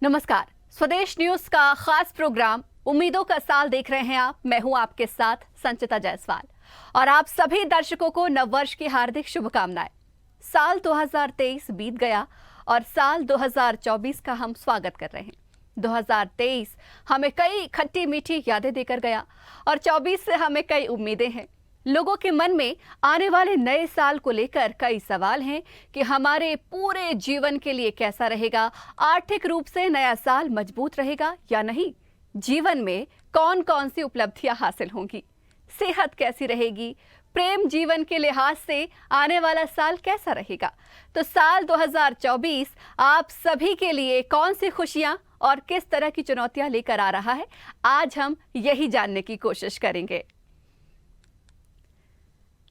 नमस्कार। स्वदेश न्यूज का खास प्रोग्राम उम्मीदों का साल देख रहे हैं आप। मैं हूं आपके साथ संचिता जायसवाल और आप सभी दर्शकों को नववर्ष की हार्दिक शुभकामनाएं। साल 2023 बीत गया और साल 2024 का हम स्वागत कर रहे हैं। 2023 हमें कई खट्टी मीठी यादें देकर गया और 24 से हमें कई उम्मीदें हैं। लोगों के मन में आने वाले नए साल को लेकर कई सवाल हैं कि हमारे पूरे जीवन के लिए कैसा रहेगा, आर्थिक रूप से नया साल मजबूत रहेगा या नहीं, जीवन में कौन कौन सी उपलब्धियां हासिल होंगी, सेहत कैसी रहेगी, प्रेम जीवन के लिहाज से आने वाला साल कैसा रहेगा। तो साल 2024 आप सभी के लिए कौन सी खुशियां और किस तरह की चुनौतियां लेकर आ रहा है, आज हम यही जानने की कोशिश करेंगे।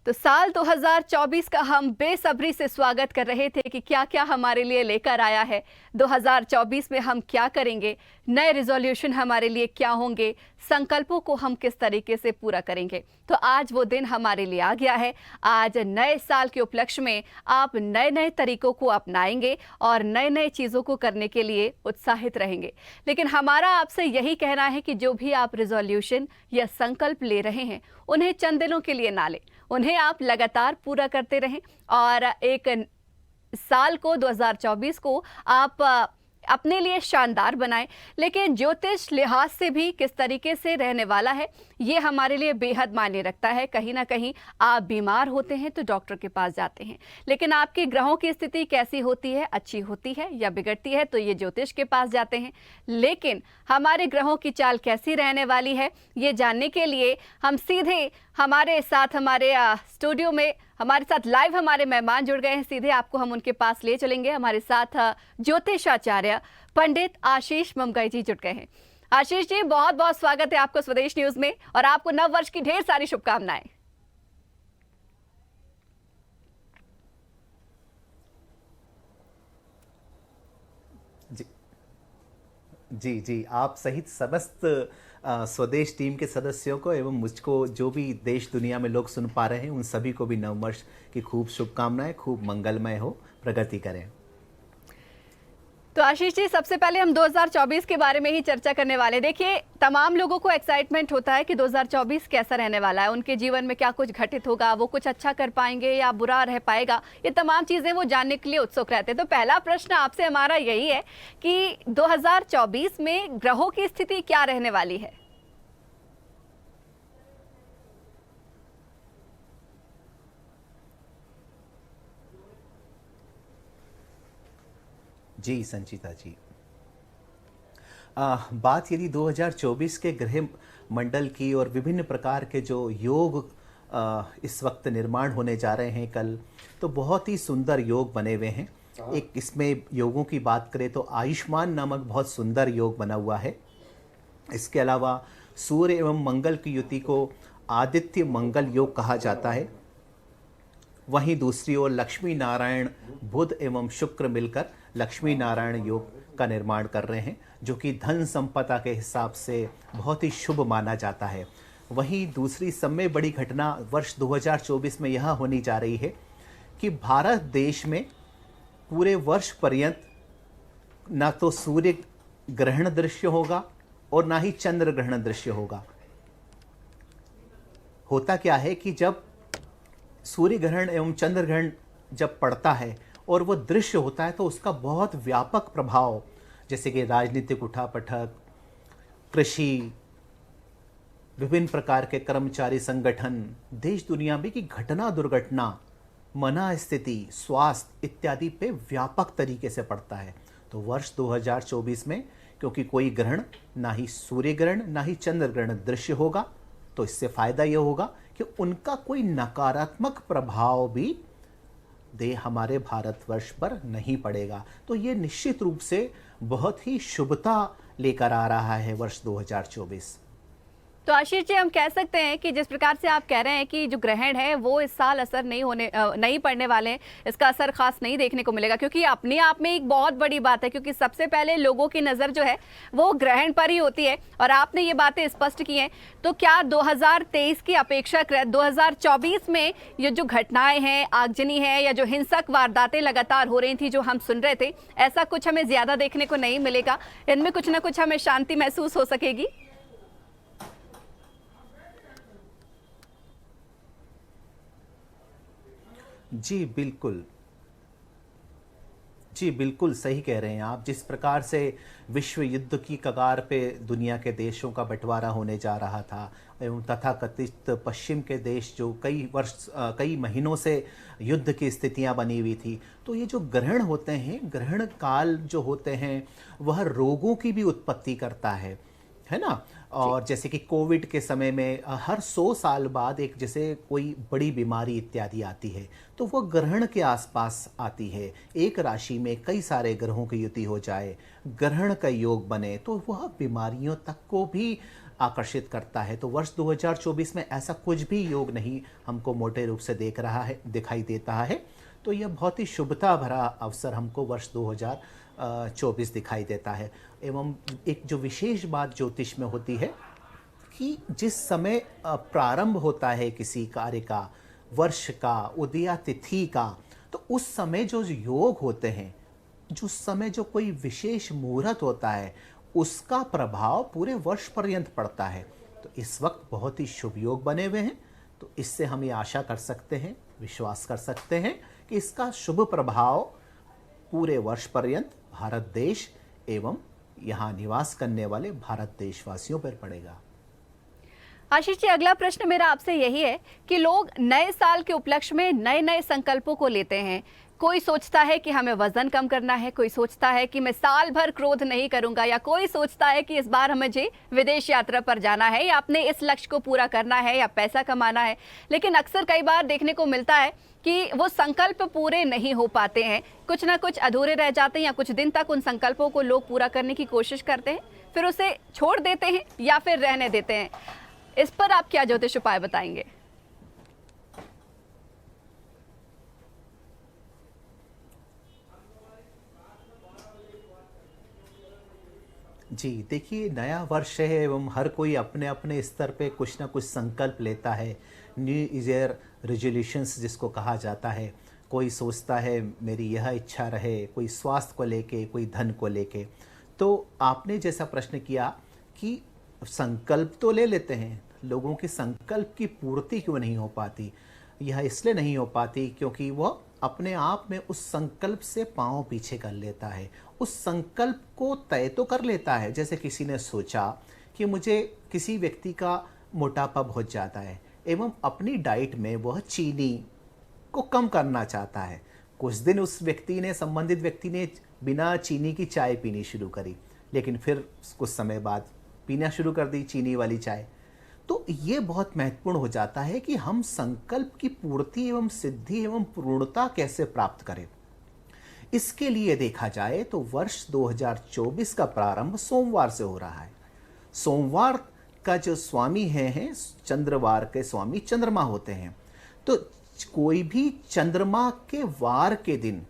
तो साल 2024 का हम बेसब्री से स्वागत कर रहे थे कि क्या क्या हमारे लिए लेकर आया है। 2024 में हम क्या करेंगे, नए रिजोल्यूशन हमारे लिए क्या होंगे, संकल्पों को हम किस तरीके से पूरा करेंगे। तो आज वो दिन हमारे लिए आ गया है। आज नए साल के उपलक्ष्य में आप नए नए तरीकों को अपनाएंगे और नए नए चीज़ों को करने के लिए उत्साहित रहेंगे। लेकिन हमारा आपसे यही कहना है कि जो भी आप रिजोल्यूशन या संकल्प ले रहे हैं उन्हें चंद दिनों के लिए ना लें, उन्हें आप लगातार पूरा करते रहें और एक साल को 2024 को आप अपने लिए शानदार बनाएं। लेकिन ज्योतिष लिहाज से भी किस तरीके से रहने वाला है ये हमारे लिए बेहद मायने रखता है। कहीं ना कहीं आप बीमार होते हैं तो डॉक्टर के पास जाते हैं, लेकिन आपके ग्रहों की स्थिति कैसी होती है, अच्छी होती है या बिगड़ती है, तो ये ज्योतिष के पास जाते हैं। लेकिन हमारे ग्रहों की चाल कैसी रहने वाली है ये जानने के लिए हम सीधे हमारे साथ हमारे स्टूडियो में हमारे साथ लाइव हमारे मेहमान जुड़ गए हैं। सीधे आपको हम उनके पास ले चलेंगे। हमारे साथ ज्योतिषाचार्य पंडित आशीष ममगाई जी जुड़ गए हैं। आशीष जी, बहुत बहुत स्वागत है आपको स्वदेश न्यूज में और आपको नव वर्ष की ढेर सारी शुभकामनाएं। जी जी जी, आप सहित समस्त स्वदेश टीम के सदस्यों को एवं मुझको जो भी देश दुनिया में लोग सुन पा रहे हैं उन सभी को भी नववर्ष की खूब शुभकामनाएं, खूब मंगलमय हो, प्रगति करें। तो आशीष जी, सबसे पहले हम 2024 के बारे में ही चर्चा करने वाले। देखिए, तमाम लोगों को एक्साइटमेंट होता है कि 2024 कैसा रहने वाला है, उनके जीवन में क्या कुछ घटित होगा, वो कुछ अच्छा कर पाएंगे या बुरा रह पाएगा, ये तमाम चीज़ें वो जानने के लिए उत्सुक रहते हैं। तो पहला प्रश्न आपसे हमारा यही है कि 2024 में ग्रहों की स्थिति क्या रहने वाली है। जी संचिता जी, बात यदि 2024 के ग्रह मंडल की और विभिन्न प्रकार के जो योग इस वक्त निर्माण होने जा रहे हैं कल, तो बहुत ही सुंदर योग बने हुए हैं। एक इसमें योगों की बात करें तो आयुष्मान नामक बहुत सुंदर योग बना हुआ है। इसके अलावा सूर्य एवं मंगल की युति को आदित्य मंगल योग कहा जाता है। वहीं दूसरी ओर लक्ष्मी नारायण बुध एवं शुक्र मिलकर लक्ष्मी नारायण योग का निर्माण कर रहे हैं, जो कि धन संपदा के हिसाब से बहुत ही शुभ माना जाता है। वहीं दूसरी सब में बड़ी घटना वर्ष 2024 में यह होने जा रही है कि भारत देश में पूरे वर्ष पर्यंत ना तो सूर्य ग्रहण दृश्य होगा और ना ही चंद्र ग्रहण दृश्य होगा। होता क्या है कि जब सूर्य ग्रहण एवं चंद्र ग्रहण जब पड़ता है और वो दृश्य होता है तो उसका बहुत व्यापक प्रभाव, जैसे कि राजनीतिक उठापटक, कृषि, विभिन्न प्रकार के कर्मचारी संगठन, देश दुनिया में की घटना दुर्घटना, मना स्थिति, स्वास्थ्य इत्यादि पे व्यापक तरीके से पड़ता है। तो वर्ष 2024 में क्योंकि कोई ग्रहण, ना ही सूर्य ग्रहण ना ही चंद्र ग्रहण दृश्य होगा, तो इससे फायदा यह होगा कि उनका कोई नकारात्मक प्रभाव भी हमारे भारतवर्ष पर नहीं पड़ेगा। तो ये निश्चित रूप से बहुत ही शुभता लेकर आ रहा है वर्ष 2024। तो आशीष जी, हम कह सकते हैं कि जिस प्रकार से आप कह रहे हैं कि जो ग्रहण है वो इस साल असर नहीं पड़ने वाले हैं, इसका असर खास नहीं देखने को मिलेगा, क्योंकि अपने आप में एक बहुत बड़ी बात है, क्योंकि सबसे पहले लोगों की नज़र जो है वो ग्रहण पर ही होती है और आपने ये बातें स्पष्ट की हैं। तो क्या 2023 की अपेक्षाकृत 2024 में ये जो घटनाएं हैं, आगजनी है या जो हिंसक वारदातें लगातार हो रही थी जो हम सुन रहे थे, ऐसा कुछ हमें ज़्यादा देखने को नहीं मिलेगा? इनमें कुछ ना कुछ हमें शांति महसूस हो सकेगी? जी बिल्कुल। जी बिल्कुल सही कह रहे हैं आप। जिस प्रकार से विश्व युद्ध की कगार पे दुनिया के देशों का बंटवारा होने जा रहा था एवं तथाकथित पश्चिम के देश जो कई महीनों से युद्ध की स्थितियां बनी हुई थी, तो ये जो ग्रहण होते हैं, ग्रहण काल जो होते हैं, वह रोगों की भी उत्पत्ति करता है ना। और जैसे कि कोविड के समय में हर 100 साल बाद एक जैसे कोई बड़ी बीमारी इत्यादि आती है, तो वो ग्रहण के आसपास आती है। एक राशि में कई सारे ग्रहों की युति हो जाए, ग्रहण का योग बने, तो वह बीमारियों तक को भी आकर्षित करता है। तो वर्ष 2024 में ऐसा कुछ भी योग नहीं हमको मोटे रूप से दिखाई देता है। तो यह बहुत ही शुभता भरा अवसर हमको वर्ष 2024 दिखाई देता है। एवं एक जो विशेष बात ज्योतिष में होती है कि जिस समय प्रारंभ होता है किसी कार्य का, वर्ष का, उदया तिथि का, तो उस समय जो योग होते हैं, जो समय जो कोई विशेष मुहूर्त होता है, उसका प्रभाव पूरे वर्ष पर्यंत पड़ता है। तो इस वक्त बहुत ही शुभ योग बने हुए हैं। तो इससे हम ये आशा कर सकते हैं, विश्वास कर सकते हैं कि इसका शुभ प्रभाव पूरे वर्ष पर्यंत भारत देश एवं यहाँ निवास करने वाले भारत देशवासियों पर पड़ेगा। आशीष जी, अगला प्रश्न मेरा आपसे यही है कि लोग नए साल के उपलक्ष्य में नए नए संकल्पों को लेते हैं। कोई सोचता है कि हमें वजन कम करना है, कोई सोचता है कि मैं साल भर क्रोध नहीं करूंगा, या कोई सोचता है कि इस बार हमें जी विदेश यात्रा पर जाना है, या अपने इस लक्ष्य को पूरा करना है, या पैसा कमाना है। लेकिन अक्सर कई बार देखने को मिलता है कि वो संकल्प पूरे नहीं हो पाते हैं, कुछ ना कुछ अधूरे रह जाते हैं, या कुछ दिन तक उन संकल्पों को लोग पूरा करने की कोशिश करते हैं, फिर उसे छोड़ देते हैं या फिर रहने देते हैं। इस पर आप क्या ज्योतिष उपाय बताएंगे? जी देखिए, नया वर्ष है एवं हर कोई अपने अपने स्तर पे कुछ ना कुछ संकल्प लेता है। न्यू ईयर रेजोल्यूशंस जिसको कहा जाता है। कोई सोचता है मेरी यह इच्छा रहे, कोई स्वास्थ्य को लेके, कोई धन को लेके। तो आपने जैसा प्रश्न किया कि संकल्प तो ले लेते हैं, लोगों के संकल्प की पूर्ति क्यों नहीं हो पाती? यह इसलिए नहीं हो पाती क्योंकि वह अपने आप में उस संकल्प से पाँव पीछे कर लेता है। उस संकल्प को तय तो कर लेता है। जैसे किसी ने सोचा कि मुझे किसी व्यक्ति का मोटापा बहुत ज़्यादा है एवं अपनी डाइट में वह चीनी को कम करना चाहता है। कुछ दिन उस संबंधित व्यक्ति ने बिना चीनी की चाय पीनी शुरू करी, लेकिन फिर कुछ समय बाद पीना शुरू कर दी चीनी वाली चाय। तो ये बहुत महत्वपूर्ण हो जाता है कि हम संकल्प की पूर्ति एवं सिद्धि एवं पूर्णता कैसे प्राप्त करें। इसके लिए देखा जाए तो वर्ष 2024 का प्रारंभ सोमवार से हो रहा है। सोमवार का जो स्वामी हैं चंद्रवार के स्वामी चंद्रमा होते हैं। तो कोई भी चंद्रमा के वार के दिन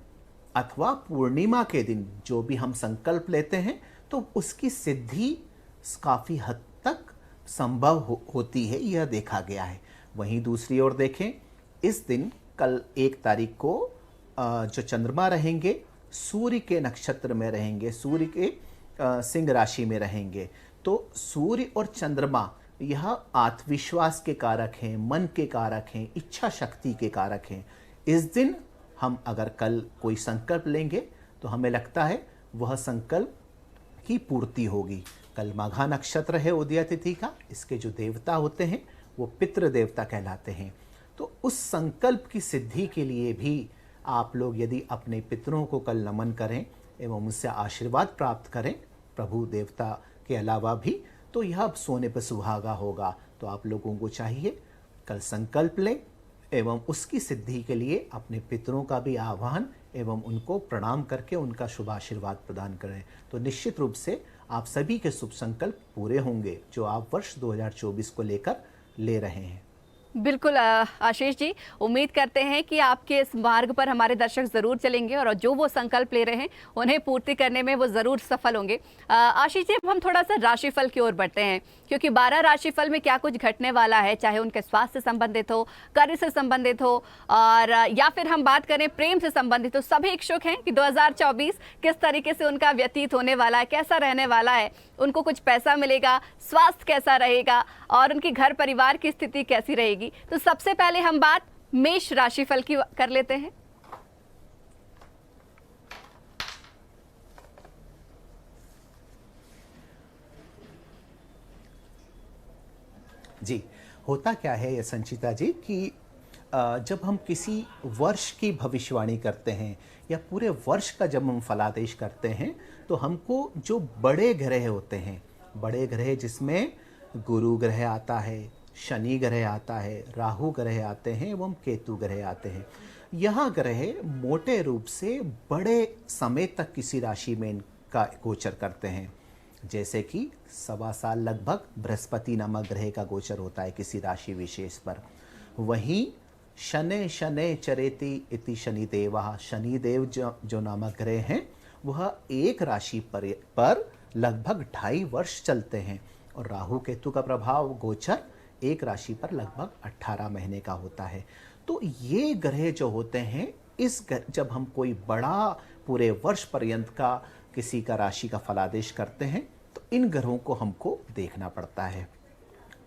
अथवा पूर्णिमा के दिन जो भी हम संकल्प लेते हैं, तो उसकी सिद्धि काफ़ी हद तक संभव होती है, यह देखा गया है। वहीं दूसरी ओर देखें, इस दिन कल 1 तारीख को जो चंद्रमा रहेंगे सूर्य के नक्षत्र में रहेंगे, सूर्य के सिंह राशि में रहेंगे। तो सूर्य और चंद्रमा यह आत्मविश्वास के कारक हैं, मन के कारक हैं, इच्छा शक्ति के कारक हैं। इस दिन हम अगर कल कोई संकल्प लेंगे तो हमें लगता है वह संकल्प की पूर्ति होगी। कल माघा नक्षत्र है उदया तिथि का। इसके जो देवता होते हैं वो पितृ देवता कहलाते हैं। तो उस संकल्प की सिद्धि के लिए भी आप लोग यदि अपने पितरों को कल नमन करें एवं उनसे आशीर्वाद प्राप्त करें प्रभु देवता के अलावा भी, तो यह सोने पर सुहागा होगा। तो आप लोगों को चाहिए कल संकल्प लें एवं उसकी सिद्धि के लिए अपने पितरों का भी आह्वान एवं उनको प्रणाम करके उनका शुभ आशीर्वाद प्रदान करें। तो निश्चित रूप से आप सभी के शुभ संकल्प पूरे होंगे जो आप वर्ष 2024 को लेकर ले रहे हैं। बिल्कुल आशीष जी, उम्मीद करते हैं कि आपके इस मार्ग पर हमारे दर्शक ज़रूर चलेंगे और जो वो संकल्प ले रहे हैं उन्हें पूर्ति करने में वो ज़रूर सफल होंगे। आशीष जी, अब हम थोड़ा सा राशिफल की ओर बढ़ते हैं, क्योंकि 12 राशिफल में क्या कुछ घटने वाला है, चाहे उनके स्वास्थ्य से संबंधित हो, कार्य से संबंधित हो, और या फिर हम बात करें प्रेम से संबंधित हो। सभी इच्छुक हैं कि 2024 किस तरीके से उनका व्यतीत होने वाला है, कैसा रहने वाला है, उनको कुछ पैसा मिलेगा, स्वास्थ्य कैसा रहेगा और उनके घर परिवार की स्थिति कैसी रहेगी। तो सबसे पहले हम बात मेष राशिफल की कर लेते हैं। जी, होता क्या है ये संचिता जी कि जब हम किसी वर्ष की भविष्यवाणी करते हैं या पूरे वर्ष का जब हम फलादेश करते हैं, तो हमको जो बड़े ग्रह होते हैं, बड़े ग्रह जिसमें गुरु ग्रह आता है, शनि ग्रह आता है, राहु ग्रह आते हैं एवं केतु ग्रह आते हैं। यह ग्रह मोटे रूप से बड़े समय तक किसी राशि में इनका गोचर करते हैं। जैसे कि 1.25 साल लगभग बृहस्पति नामक ग्रह का गोचर होता है किसी राशि विशेष पर। वहीं शनै शनै चरेति इति शनिदेवः, शनिदेव जो नामक ग्रह हैं वह एक राशि पर लगभग 2.5 वर्ष चलते हैं और राहु केतु का प्रभाव गोचर एक राशि पर लगभग 18 महीने का होता है। तो ये ग्रह जो होते हैं जब हम कोई बड़ा पूरे वर्ष पर्यंत का किसी का राशि का फलादेश करते हैं तो इन ग्रहों को हमको देखना पड़ता है।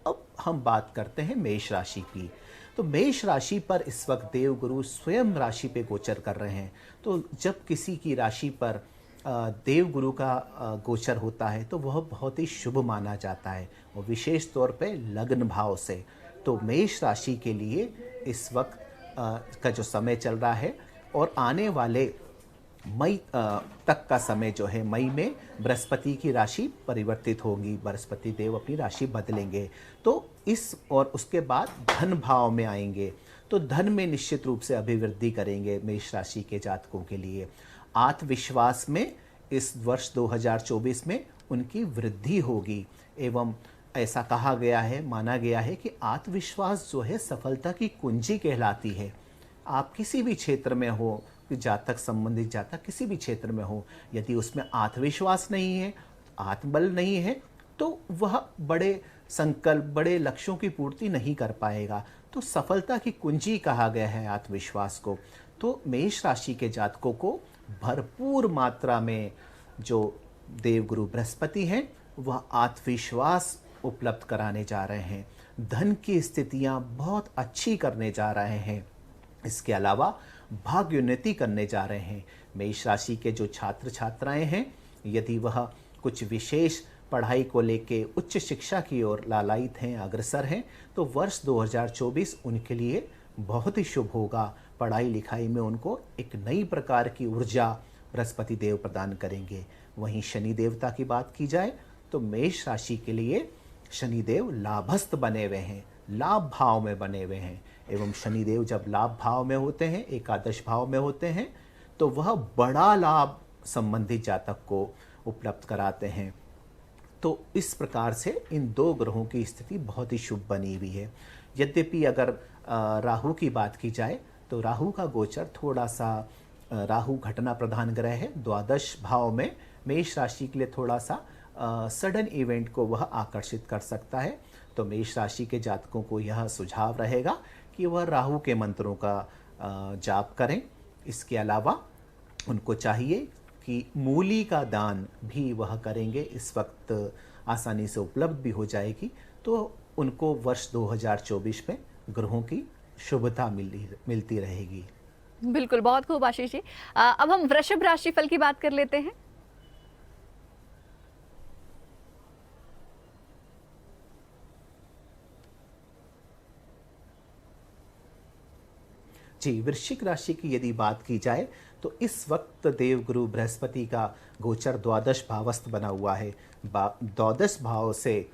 अब हम बात करते हैं मेष राशि की। तो मेष राशि पर इस वक्त देवगुरु स्वयं राशि पे गोचर कर रहे हैं। तो जब किसी की राशि पर देवगुरु का गोचर होता है तो वह बहुत ही शुभ माना जाता है और विशेष तौर पे लग्न भाव से। तो मेष राशि के लिए इस वक्त का जो समय चल रहा है और आने वाले मई तक का समय जो है, मई में बृहस्पति की राशि परिवर्तित होगी, बृहस्पति देव अपनी राशि बदलेंगे। तो इस और उसके बाद धन भाव में आएंगे तो धन में निश्चित रूप से अभिवृद्धि करेंगे मेष राशि के जातकों के लिए। आत्मविश्वास में इस वर्ष 2024 में उनकी वृद्धि होगी एवं ऐसा कहा गया है, माना गया है कि आत्मविश्वास जो है सफलता की कुंजी कहलाती है। आप किसी भी क्षेत्र में हो, जातक संबंधित जातक किसी भी क्षेत्र में हो, यदि उसमें आत्मविश्वास नहीं है, आत्मबल नहीं है, तो वह बड़े संकल्प, बड़े लक्ष्यों की पूर्ति नहीं कर पाएगा। तो सफलता की कुंजी कहा गया है आत्मविश्वास को। तो मेष राशि के जातकों को भरपूर मात्रा में जो देवगुरु बृहस्पति हैं वह आत्मविश्वास उपलब्ध कराने जा रहे हैं। धन की स्थितियां बहुत अच्छी करने जा रहे हैं। इसके अलावा भाग्योन्नति करने जा रहे हैं। मेष राशि के जो छात्र छात्राएं हैं, यदि वह कुछ विशेष पढ़ाई को लेके उच्च शिक्षा की ओर लालायित हैं, अग्रसर हैं, तो वर्ष 2024 उनके लिए बहुत ही शुभ होगा। पढ़ाई लिखाई में उनको एक नई प्रकार की ऊर्जा बृहस्पति देव प्रदान करेंगे। वहीं शनि देवता की बात की जाए तो मेष राशि के लिए शनिदेव लाभस्थ बने हुए हैं, लाभ भाव में बने हुए हैं एवं शनिदेव जब लाभ भाव में होते हैं, एकादश भाव में होते हैं, तो वह बड़ा लाभ संबंधित जातक को उपलब्ध कराते हैं। तो इस प्रकार से इन दो ग्रहों की स्थिति बहुत ही शुभ बनी हुई है। यद्यपि अगर राहु की बात की जाए तो राहु का गोचर थोड़ा सा, राहु घटना प्रधान ग्रह है, द्वादश भाव में मेष राशि के लिए थोड़ा सा सडन इवेंट को वह आकर्षित कर सकता है। तो मेष राशि के जातकों को यह सुझाव रहेगा कि वह राहु के मंत्रों का जाप करें। इसके अलावा उनको चाहिए कि मूली का दान भी वह करेंगे, इस वक्त आसानी से उपलब्ध भी हो जाएगी। तो उनको वर्ष 2024 में ग्रहों की शुभता मिलती रहेगी। बिल्कुल, बहुत खूब आशीष जी। अब हम वृषभ राशि फल की बात कर लेते हैं। जी, वृश्चिक राशि की यदि बात की जाए तो इस वक्त देवगुरु बृहस्पति का गोचर द्वादश भावस्थ बना हुआ है। द्वादश भाव से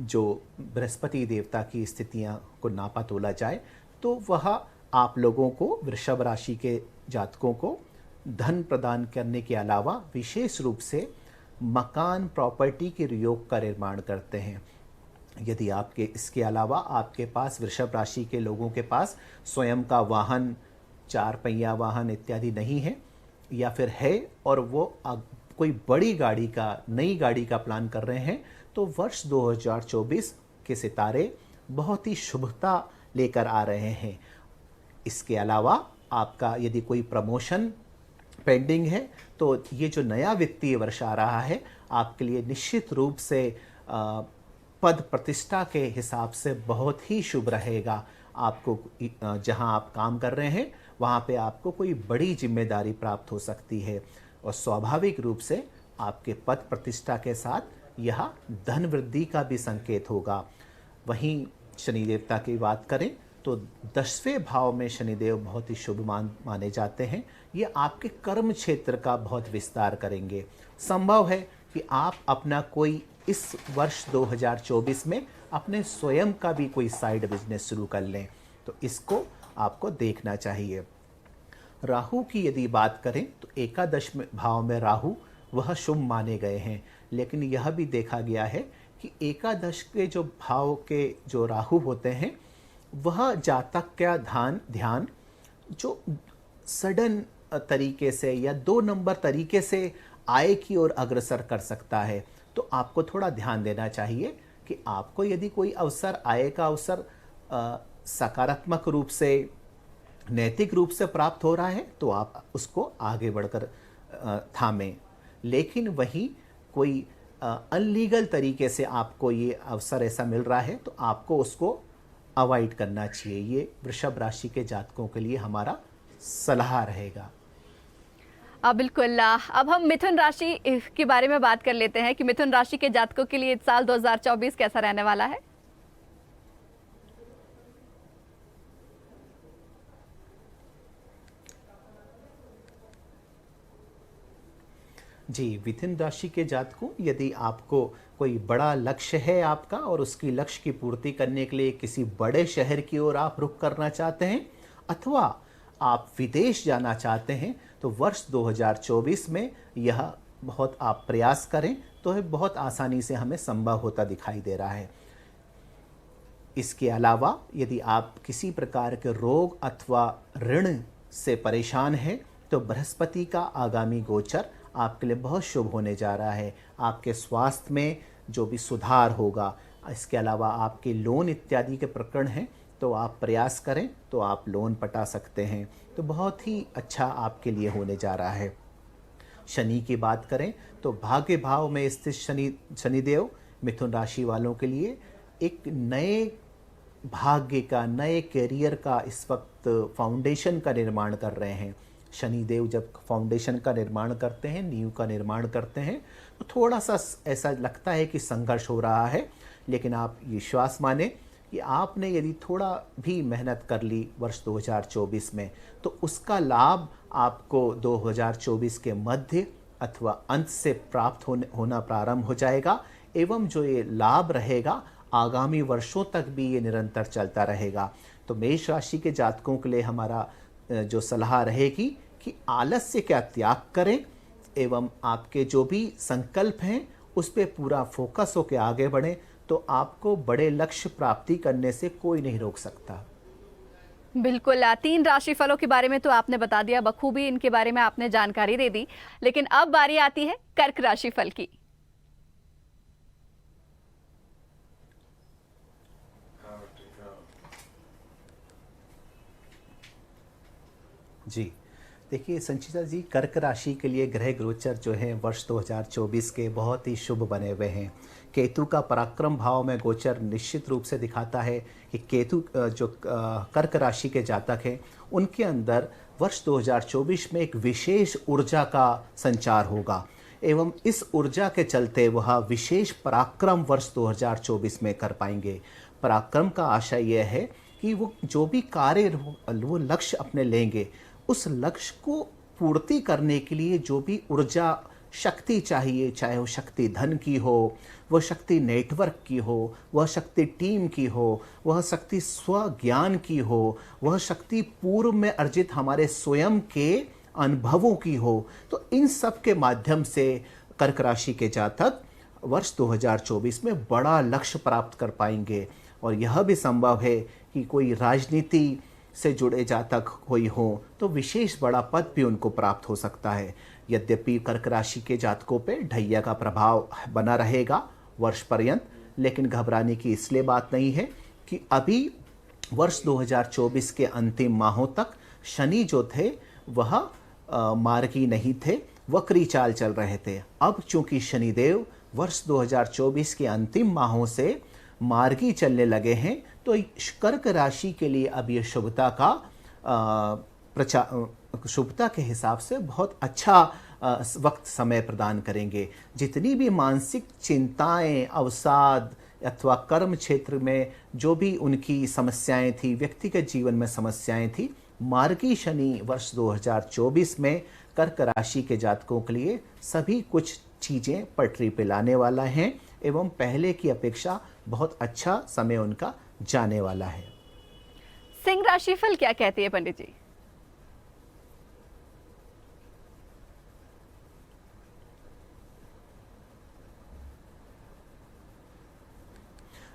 जो बृहस्पति देवता की स्थितियां को नापा तोला जाए तो वह आप लोगों को, वृषभ राशि के जातकों को धन प्रदान करने के अलावा विशेष रूप से मकान प्रॉपर्टी के योग का निर्माण करते हैं। यदि आपके इसके अलावा आपके पास, वृषभ राशि के लोगों के पास स्वयं का वाहन, 4 पहिया वाहन इत्यादि नहीं है, या फिर है और वो कोई बड़ी गाड़ी का, नई गाड़ी का प्लान कर रहे हैं, तो वर्ष 2024 के सितारे बहुत ही शुभता लेकर आ रहे हैं। इसके अलावा आपका यदि कोई प्रमोशन पेंडिंग है, तो ये जो नया वित्तीय वर्ष आ रहा है आपके लिए निश्चित रूप से पद प्रतिष्ठा के हिसाब से बहुत ही शुभ रहेगा। आपको जहां आप काम कर रहे हैं वहां पे आपको कोई बड़ी जिम्मेदारी प्राप्त हो सकती है, और स्वाभाविक रूप से आपके पद प्रतिष्ठा के साथ यह धन वृद्धि का भी संकेत होगा। वहीं शनि देवता की बात करें तो 10वें भाव में शनिदेव बहुत ही शुभ माने जाते हैं। ये आपके कर्म क्षेत्र का बहुत विस्तार करेंगे। संभव है कि आप अपना कोई इस वर्ष 2024 में अपने स्वयं का भी कोई साइड बिजनेस शुरू कर लें, तो इसको आपको देखना चाहिए। राहु की यदि बात करें तो एकादश भाव में राहु वह शुभ माने गए हैं, लेकिन यह भी देखा गया है कि एकादश के जो भाव के जो राहु होते हैं वह जातक का ध्यान जो सडन तरीके से या 2 नंबर तरीके से आय की ओर अग्रसर कर सकता है। तो आपको थोड़ा ध्यान देना चाहिए कि आपको यदि कोई अवसर, आय का अवसर सकारात्मक रूप से, नैतिक रूप से प्राप्त हो रहा है तो आप उसको आगे बढ़कर थामें। लेकिन वहीं कोई अनलीगल तरीके से आपको ये अवसर ऐसा मिल रहा है तो आपको उसको अवॉइड करना चाहिए। ये वृषभ राशि के जातकों के लिए हमारा सलाह रहेगा। बिल्कुल। अब हम मिथुन राशि के बारे में बात कर लेते हैं कि मिथुन राशि के जातकों के लिए इस साल 2024 कैसा रहने वाला है। जी, मिथुन राशि के जातकों, यदि आपको कोई बड़ा लक्ष्य है आपका और उसकी लक्ष्य की पूर्ति करने के लिए किसी बड़े शहर की ओर आप रुख करना चाहते हैं, अथवा आप विदेश जाना चाहते हैं, तो वर्ष 2024 में यह बहुत आप प्रयास करें तो यह बहुत आसानी से हमें संभव होता दिखाई दे रहा है। इसके अलावा यदि आप किसी प्रकार के रोग अथवा ऋण से परेशान हैं तो बृहस्पति का आगामी गोचर आपके लिए बहुत शुभ होने जा रहा है। आपके स्वास्थ्य में जो भी सुधार होगा, इसके अलावा आपके लोन इत्यादि के प्रकरण हैं तो आप प्रयास करें तो आप लोन पटा सकते हैं, तो बहुत ही अच्छा आपके लिए होने जा रहा है। शनि की बात करें तो भाग्य भाव में स्थित शनिदेव मिथुन राशि वालों के लिए एक नए भाग्य का, नए करियर का इस वक्त फाउंडेशन का निर्माण कर रहे हैं। शनिदेव जब फाउंडेशन का निर्माण करते हैं, नींव का निर्माण करते हैं, तो थोड़ा सा ऐसा लगता है कि संघर्ष हो रहा है, लेकिन आप विश्वास माने कि आपने यदि थोड़ा भी मेहनत कर ली वर्ष 2024 में तो उसका लाभ आपको 2024 के मध्य अथवा अंत से प्राप्त होना प्रारंभ हो जाएगा, एवं जो ये लाभ रहेगा आगामी वर्षों तक भी ये निरंतर चलता रहेगा। तो मेष राशि के जातकों के लिए हमारा जो सलाह रहेगी कि आलस्य का त्याग करें एवं आपके जो भी संकल्प हैं उस पर पूरा फोकस होकर आगे बढ़ें, तो आपको बड़े लक्ष्य प्राप्ति करने से कोई नहीं रोक सकता। बिल्कुल। 3 राशि फलों के बारे में तो आपने बता दिया, बखूबी इनके बारे में आपने जानकारी दे दी, लेकिन अब बारी आती है कर्क राशि फल की। जी देखिए संचिता जी, कर्क राशि के लिए ग्रह गोचर जो है वर्ष 2024 के बहुत ही शुभ बने हुए हैं। केतु का पराक्रम भाव में गोचर निश्चित रूप से दिखाता है कि केतु जो कर्क राशि के जातक हैं उनके अंदर वर्ष 2024 में एक विशेष ऊर्जा का संचार होगा, एवं इस ऊर्जा के चलते वह विशेष पराक्रम वर्ष 2024 में कर पाएंगे। पराक्रम का आशय यह है कि वो जो भी कार्य, वो लक्ष्य अपने लेंगे, उस लक्ष्य को पूर्ति करने के लिए जो भी ऊर्जा शक्ति चाहिए, चाहे वो शक्ति धन की हो, वह शक्ति नेटवर्क की हो, वह शक्ति टीम की हो, वह शक्ति स्वज्ञान की हो, वह शक्ति पूर्व में अर्जित हमारे स्वयं के अनुभवों की हो, तो इन सब के माध्यम से कर्क राशि के जातक वर्ष 2024 में बड़ा लक्ष्य प्राप्त कर पाएंगे। और यह भी संभव है कि कोई राजनीति से जुड़े जातक कोई हो तो विशेष बड़ा पद भी उनको प्राप्त हो सकता है। यद्यपि कर्क राशि के जातकों पे ढैया का प्रभाव बना रहेगा वर्ष पर्यंत, लेकिन घबराने की इसलिए बात नहीं है कि अभी वर्ष 2024 के अंतिम माहों तक शनि जो थे वह मार्गी नहीं थे, वक्री चाल चल रहे थे। अब चूंकि शनिदेव वर्ष 2024 के अंतिम माहों से मार्गी चलने लगे हैं तो कर्क राशि के लिए अब ये शुभता के हिसाब से बहुत अच्छा वक्त समय प्रदान करेंगे। जितनी भी मानसिक चिंताएं, अवसाद अथवा कर्म क्षेत्र में जो भी उनकी समस्याएं थी, व्यक्तिगत जीवन में समस्याएं थी, मार्गी शनि वर्ष 2024 में कर्क राशि के जातकों के लिए सभी कुछ चीज़ें पटरी पे लाने वाला हैं एवं पहले की अपेक्षा बहुत अच्छा समय उनका जाने वाला है। सिंह राशिफल क्या कहती है पंडित जी?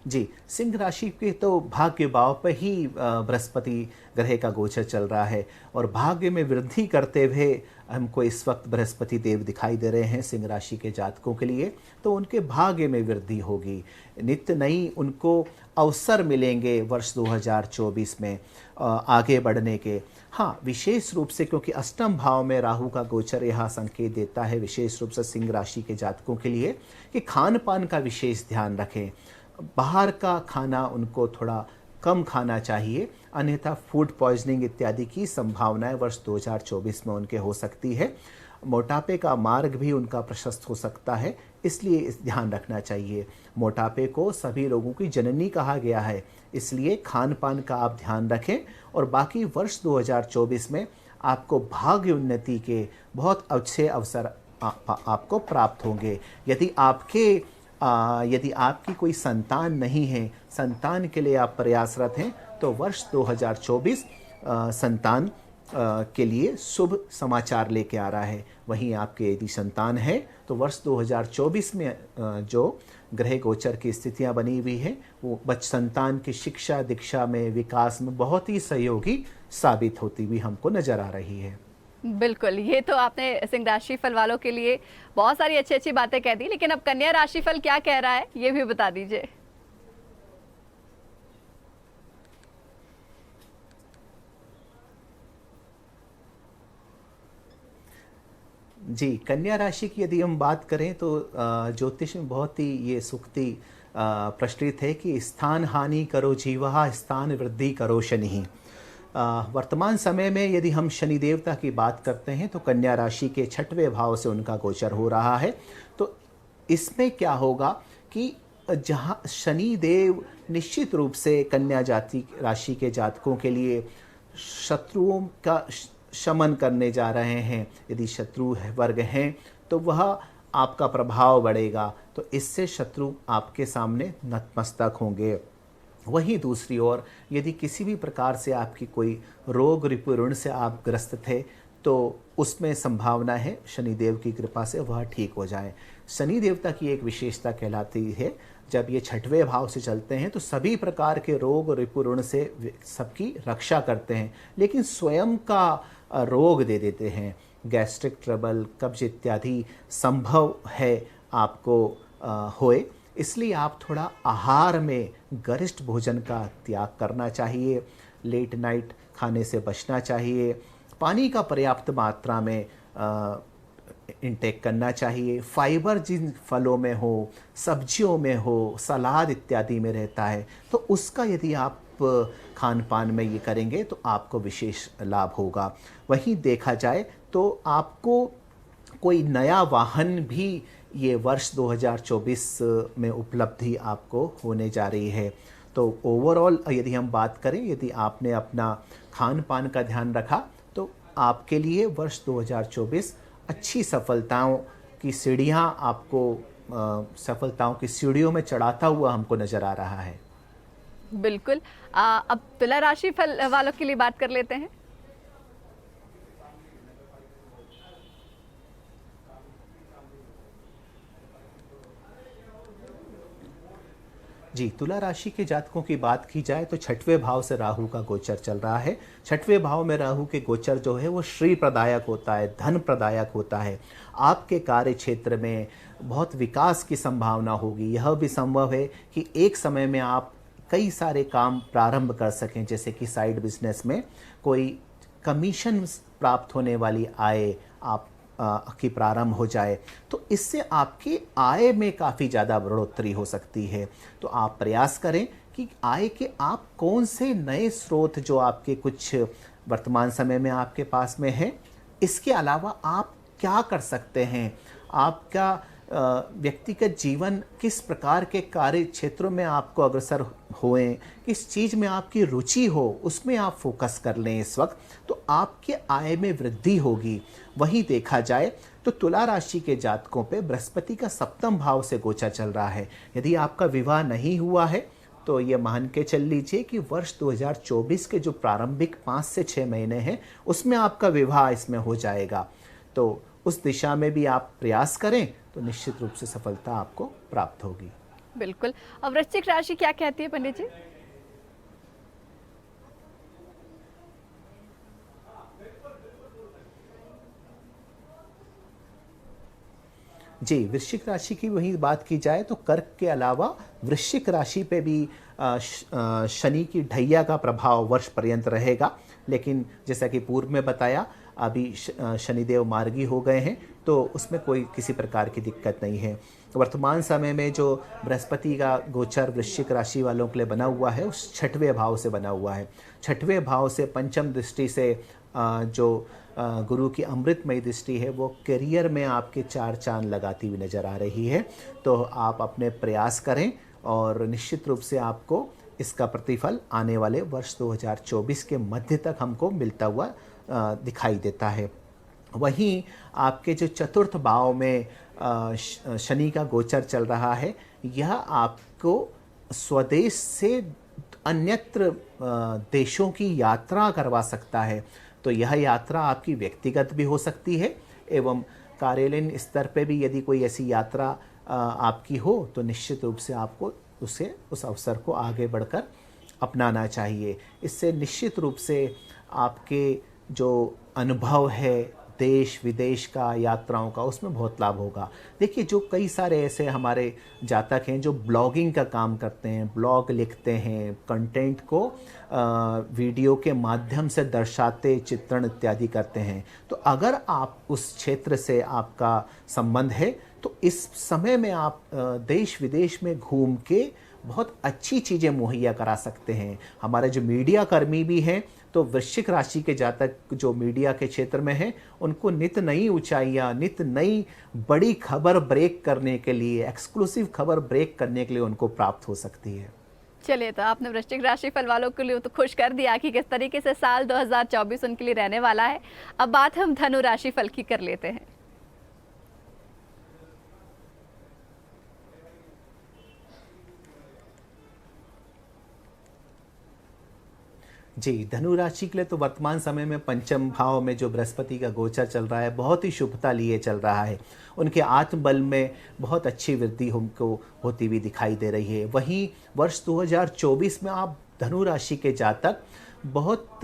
जी, सिंह राशि के तो भाग्य भाव पर ही बृहस्पति ग्रह का गोचर चल रहा है और भाग्य में वृद्धि करते हुए हमको इस वक्त बृहस्पति देव दिखाई दे रहे हैं सिंह राशि के जातकों के लिए। तो उनके भाग्य में वृद्धि होगी, नित्य नई उनको अवसर मिलेंगे वर्ष 2024 में आगे बढ़ने के। हाँ, विशेष रूप से क्योंकि अष्टम भाव में राहु का गोचर यह संकेत देता है विशेष रूप से सिंह राशि के जातकों के लिए कि खान पान का विशेष ध्यान रखें। बाहर का खाना उनको थोड़ा कम खाना चाहिए, अन्यथा फूड पॉइजनिंग इत्यादि की संभावनाएं वर्ष 2024 में उनके हो सकती है। मोटापे का मार्ग भी उनका प्रशस्त हो सकता है, इसलिए इस ध्यान रखना चाहिए। मोटापे को सभी लोगों की जननी कहा गया है, इसलिए खान पान का आप ध्यान रखें। और बाकी वर्ष 2024 में आपको भाग्य उन्नति के बहुत अच्छे अवसर आपको प्राप्त होंगे। यदि आपकी कोई संतान नहीं है, संतान के लिए आप प्रयासरत हैं, तो वर्ष 2024 संतान के लिए शुभ समाचार लेके आ रहा है। वहीं आपके यदि संतान है तो वर्ष 2024 में जो ग्रह गोचर की स्थितियां बनी हुई है वो संतान की शिक्षा दीक्षा में, विकास में बहुत ही सहयोगी साबित होती हुई हमको नजर आ रही है। बिल्कुल, ये तो आपने सिंह राशि फल वालों के लिए बहुत सारी अच्छी अच्छी बातें कह दी, लेकिन अब कन्या राशि फल क्या कह रहा है ये भी बता दीजिए। जी, कन्या राशि की यदि हम बात करें तो ज्योतिष में बहुत ही ये सूक्ति प्रचलित है कि स्थान हानि करो जीवा, स्थान वृद्धि करो शनि। वर्तमान समय में यदि हम शनि देवता की बात करते हैं तो कन्या राशि के 6वें भाव से उनका गोचर हो रहा है। तो इसमें क्या होगा कि जहाँ शनि देव निश्चित रूप से कन्या जाति राशि के जातकों के लिए शत्रुओं का शमन करने जा रहे हैं। यदि शत्रु वर्ग हैं तो वह आपका प्रभाव बढ़ेगा, तो इससे शत्रु आपके सामने नतमस्तक होंगे। वहीं दूसरी ओर यदि किसी भी प्रकार से आपकी कोई रोग रिपु ऋण से आप ग्रस्त थे तो उसमें संभावना है शनिदेव की कृपा से वह ठीक हो जाए। शनि देवता की एक विशेषता कहलाती है, जब ये 6वें भाव से चलते हैं तो सभी प्रकार के रोग रिपु ऋण से सबकी रक्षा करते हैं, लेकिन स्वयं का रोग दे देते हैं। गैस्ट्रिक ट्रबल, कब्ज इत्यादि संभव है आपको होए, इसलिए आप थोड़ा आहार में गरिष्ठ भोजन का त्याग करना चाहिए, लेट नाइट खाने से बचना चाहिए, पानी का पर्याप्त मात्रा में इंटेक करना चाहिए। फाइबर जिन फलों में हो, सब्जियों में हो, सलाद इत्यादि में रहता है तो उसका यदि आप खान पान में ये करेंगे तो आपको विशेष लाभ होगा। वहीं देखा जाए तो आपको कोई नया वाहन भी ये वर्ष 2024 में उपलब्धि आपको होने जा रही है। तो ओवरऑल यदि हम बात करें, यदि आपने अपना खान पान का ध्यान रखा तो आपके लिए वर्ष 2024 अच्छी सफलताओं की सीढ़ियां आपको सफलताओं की सीढ़ियों में चढ़ाता हुआ हमको नजर आ रहा है। बिल्कुल। अब तुला राशि फल वालों के लिए बात कर लेते हैं। जी, तुला राशि के जातकों की बात की जाए तो छठवें भाव से राहु का गोचर चल रहा है। छठवें भाव में राहु के गोचर जो है वो श्री प्रदायक होता है, धन प्रदायक होता है। आपके कार्य क्षेत्र में बहुत विकास की संभावना होगी। यह भी संभव है कि एक समय में आप कई सारे काम प्रारंभ कर सकें, जैसे कि साइड बिजनेस में कोई कमीशन प्राप्त होने वाली आय आप की प्रारंभ हो जाए, तो इससे आपकी आय में काफ़ी ज़्यादा बढ़ोतरी हो सकती है। तो आप प्रयास करें कि आय के आप कौन से नए स्रोत जो आपके कुछ वर्तमान समय में आपके पास में है, इसके अलावा आप क्या कर सकते हैं, आपका व्यक्तिगत जीवन किस प्रकार के कार्य क्षेत्रों में आपको अग्रसर होएं, किस चीज़ में आपकी रुचि हो, उसमें आप फोकस कर लें इस वक्त, तो आपके आय में वृद्धि होगी। वहीं देखा जाए तो तुला राशि के जातकों पे बृहस्पति का सप्तम भाव से गोचर चल रहा है। यदि आपका विवाह नहीं हुआ है तो ये मान के चल लीजिए कि वर्ष 2024 के जो प्रारंभिक 5 से 6 महीने हैं उसमें आपका विवाह इसमें हो जाएगा। तो उस दिशा में भी आप प्रयास करें तो निश्चित रूप से सफलता आपको प्राप्त होगी। बिल्कुल। और वृश्चिक राशि क्या कहती है पंडित जी? जी, वृश्चिक राशि की वही बात की जाए तो कर्क के अलावा वृश्चिक राशि पे भी शनि की ढैया का प्रभाव वर्ष पर्यंत रहेगा। लेकिन जैसा कि पूर्व में बताया, अभी शनिदेव मार्गी हो गए हैं, तो उसमें कोई किसी प्रकार की दिक्कत नहीं है। वर्तमान समय में जो बृहस्पति का गोचर वृश्चिक राशि वालों के लिए बना हुआ है, उस छठवें भाव से बना हुआ है। छठवें भाव से पंचम दृष्टि से जो गुरु की अमृतमयी दृष्टि है, वो करियर में आपके 4 चांद लगाती हुई नज़र आ रही है। तो आप अपने प्रयास करें और निश्चित रूप से आपको इसका प्रतिफल आने वाले वर्ष 2024 के मध्य तक हमको मिलता हुआ दिखाई देता है। वहीं आपके जो चतुर्थ भाव में शनि का गोचर चल रहा है, यह आपको स्वदेश से अन्यत्र देशों की यात्रा करवा सकता है। तो यह यात्रा आपकी व्यक्तिगत भी हो सकती है एवं कार्यालयीन स्तर पे भी यदि कोई ऐसी यात्रा आपकी हो तो निश्चित रूप से आपको उस अवसर को आगे बढ़कर अपनाना चाहिए। इससे निश्चित रूप से आपके जो अनुभव है देश विदेश का, यात्राओं का, उसमें बहुत लाभ होगा। देखिए, जो कई सारे ऐसे हमारे जातक हैं जो ब्लॉगिंग का काम करते हैं, ब्लॉग लिखते हैं, कंटेंट को वीडियो के माध्यम से दर्शाते, चित्रण इत्यादि करते हैं। तो अगर आप उस क्षेत्र से आपका संबंध है तो इस समय में आप देश विदेश में घूम के बहुत अच्छी चीज़ें मुहैया करा सकते हैं। हमारे जो मीडिया कर्मी भी हैं, तो वृश्चिक राशि के जातक जो मीडिया के क्षेत्र में हैं, उनको नित नई ऊंचाइयां, नित नई बड़ी खबर ब्रेक करने के लिए, एक्सक्लूसिव खबर ब्रेक करने के लिए उनको प्राप्त हो सकती है। चलिए, तो आपने वृश्चिक राशि फल वालों के लिए तो खुश कर दिया कि किस तरीके से साल 2024 उनके लिए रहने वाला है। अब बात हम धनु राशि फल की कर लेते हैं। जी, धनु राशि के लिए तो वर्तमान समय में पंचम भाव में जो बृहस्पति का गोचर चल रहा है, बहुत ही शुभता लिए चल रहा है। उनके आत्मबल में बहुत अच्छी वृद्धि हमको होती हुई दिखाई दे रही है। वहीं वर्ष 2024 में आप धनु राशि के जातक बहुत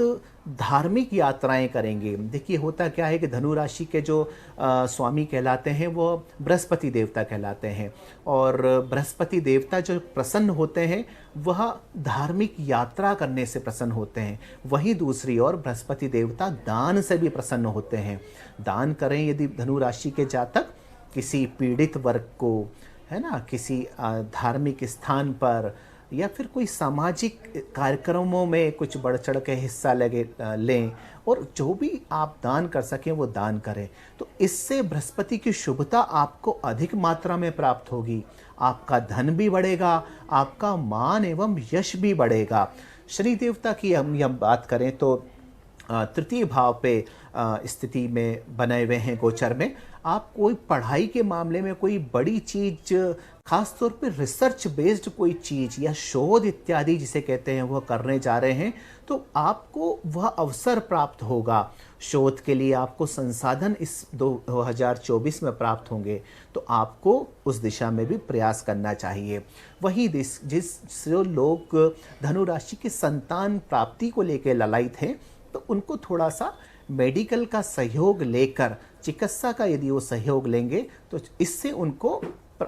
धार्मिक यात्राएं करेंगे। देखिए, होता क्या है कि धनु राशि के जो स्वामी कहलाते हैं वो बृहस्पति देवता कहलाते हैं, और बृहस्पति देवता जो प्रसन्न होते हैं वह धार्मिक यात्रा करने से प्रसन्न होते हैं। वहीं दूसरी ओर बृहस्पति देवता दान से भी प्रसन्न होते हैं। दान करें यदि धनु राशि के जातक किसी पीड़ित वर्ग को, है ना, किसी धार्मिक स्थान पर या फिर कोई सामाजिक कार्यक्रमों में कुछ बढ़ चढ़ के हिस्सा लें, और जो भी आप दान कर सकें वो दान करें। तो इससे बृहस्पति की शुभता आपको अधिक मात्रा में प्राप्त होगी। आपका धन भी बढ़ेगा, आपका मान एवं यश भी बढ़ेगा। शनि देवता की हम बात करें तो तृतीय भाव पे स्थिति में बने हुए हैं गोचर में। आप कोई पढ़ाई के मामले में कोई बड़ी चीज, खास तौर पे रिसर्च बेस्ड कोई चीज या शोध इत्यादि जिसे कहते हैं वह करने जा रहे हैं, तो आपको वह अवसर प्राप्त होगा। शोध के लिए आपको संसाधन इस 2024 में प्राप्त होंगे, तो आपको उस दिशा में भी प्रयास करना चाहिए। वहीं जिस जो लोग धनु राशि के संतान प्राप्ति को लेकर ललायित हैं, तो उनको थोड़ा सा मेडिकल का सहयोग लेकर, चिकित्सा का यदि वो सहयोग लेंगे, तो इससे उनको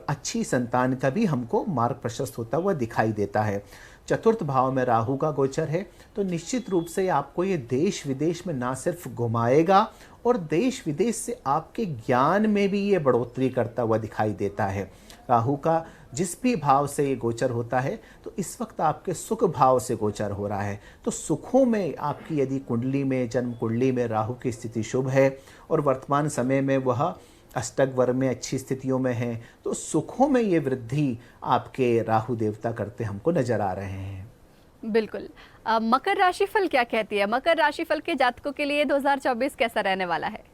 अच्छी संतान का भी हमको मार्ग प्रशस्त होता हुआ दिखाई देता है। चतुर्थ भाव में राहु का गोचर है, तो निश्चित रूप से आपको ये देश विदेश में ना सिर्फ घुमाएगा, और देश विदेश से आपके ज्ञान में भी ये बढ़ोतरी करता हुआ दिखाई देता है। राहु का जिस भी भाव से ये गोचर होता है, तो इस वक्त आपके सुख भाव से गोचर हो रहा है। तो सुखों में आपकी यदि कुंडली में, जन्म कुंडली में राहु की स्थिति शुभ है और वर्तमान समय में वह अष्टक वर्ग में अच्छी स्थितियों में है, तो सुखों में ये वृद्धि आपके राहु देवता करते हमको नजर आ रहे हैं। बिल्कुल। मकर राशिफल क्या कहती है? मकर राशिफल के जातकों के लिए 2024 कैसा रहने वाला है?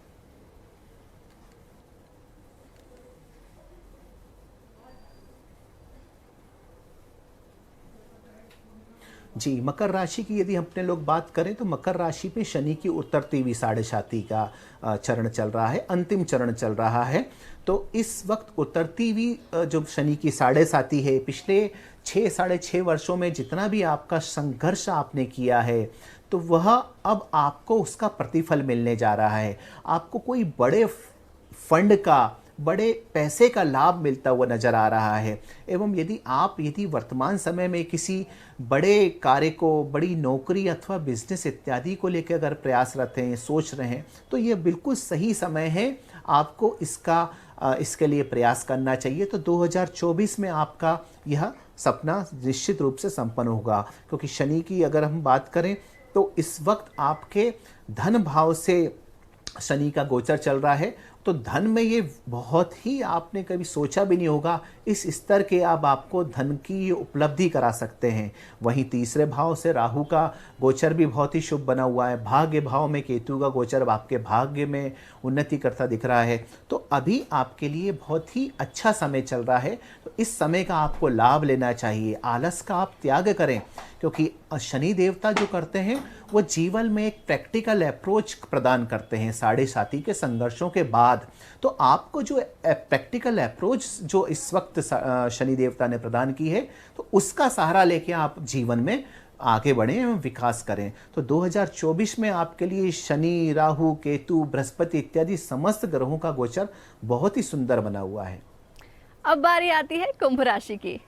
जी, मकर राशि की यदि अपने लोग बात करें, तो मकर राशि पे शनि की उत्तरतीवी साढ़े साती का चरण चल रहा है, अंतिम चरण चल रहा है। तो इस वक्त उत्तरतीवी जो शनि की साढ़े साती है, पिछले 6 साढ़े 6 वर्षों में जितना भी आपका संघर्ष आपने किया है, तो वह अब आपको उसका प्रतिफल मिलने जा रहा है। आपको कोई बड़े फंड का, बड़े पैसे का लाभ मिलता हुआ नजर आ रहा है। एवं यदि वर्तमान समय में किसी बड़े कार्य को, बड़ी नौकरी अथवा बिजनेस इत्यादि को लेकर अगर प्रयासरत हैं, सोच रहे हैं, तो ये बिल्कुल सही समय है, आपको इसके लिए प्रयास करना चाहिए। तो 2024 में आपका यह सपना निश्चित रूप से संपन्न होगा। क्योंकि शनि की अगर हम बात करें, तो इस वक्त आपके धन भाव से शनि का गोचर चल रहा है, तो धन में ये बहुत ही आपने कभी सोचा भी नहीं होगा, इस स्तर के अब आपको धन की उपलब्धि करा सकते हैं। वहीं तीसरे भाव से राहु का गोचर भी बहुत ही शुभ बना हुआ है। भाग्य भाव में केतु का गोचर आपके भाग्य में उन्नति करता दिख रहा है। तो अभी आपके लिए बहुत ही अच्छा समय चल रहा है, तो इस समय का आपको लाभ लेना चाहिए। आलस का आप त्याग करें, क्योंकि शनि देवता जो करते हैं वो जीवन में एक प्रैक्टिकल अप्रोच प्रदान करते हैं साढ़े साती के संघर्षों के बाद। तो आपको जो प्रैक्टिकल अप्रोच जो इस वक्त शनि देवता ने प्रदान की है, तो उसका सहारा लेके आप जीवन में आगे बढ़ें एवं विकास करें। तो 2024 में आपके लिए शनि, राहु, केतु, बृहस्पति इत्यादि समस्त ग्रहों का गोचर बहुत ही सुंदर बना हुआ है। अब बारी आती है कुंभ राशि की।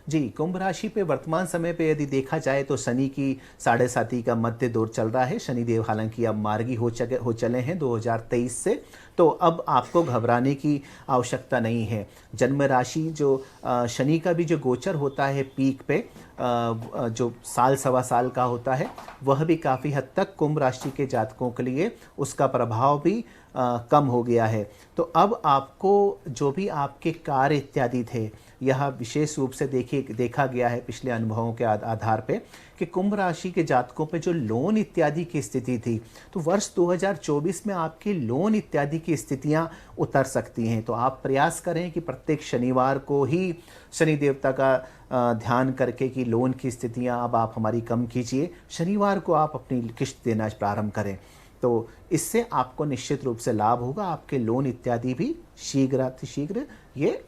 जी, कुंभ राशि पे वर्तमान समय पे यदि देखा जाए, तो शनि की साढ़े साती का मध्य दौर चल रहा है। शनिदेव हालांकि अब मार्गी हो चले हैं 2023 से, तो अब आपको घबराने की आवश्यकता नहीं है। जन्म राशि जो शनि का भी जो गोचर होता है पीक पे, जो साल सवा साल का होता है, वह भी काफ़ी हद तक कुंभ राशि के जातकों के लिए उसका प्रभाव भी कम हो गया है। तो अब आपको जो भी आपके कार्य इत्यादि थे, यह विशेष रूप से देखा गया है पिछले अनुभवों के आधार पे कि कुंभ राशि के जातकों पे जो लोन इत्यादि की स्थिति थी, तो वर्ष 2024 में आपकी लोन इत्यादि की स्थितियां उतर सकती हैं। तो आप प्रयास करें कि प्रत्येक शनिवार को ही शनि देवता का ध्यान करके कि लोन की स्थितियां अब आप हमारी कम कीजिए, शनिवार को आप अपनी किस्त देना प्रारंभ करें। तो इससे आपको निश्चित रूप से लाभ होगा। आपके लोन इत्यादि भी शीघ्र ये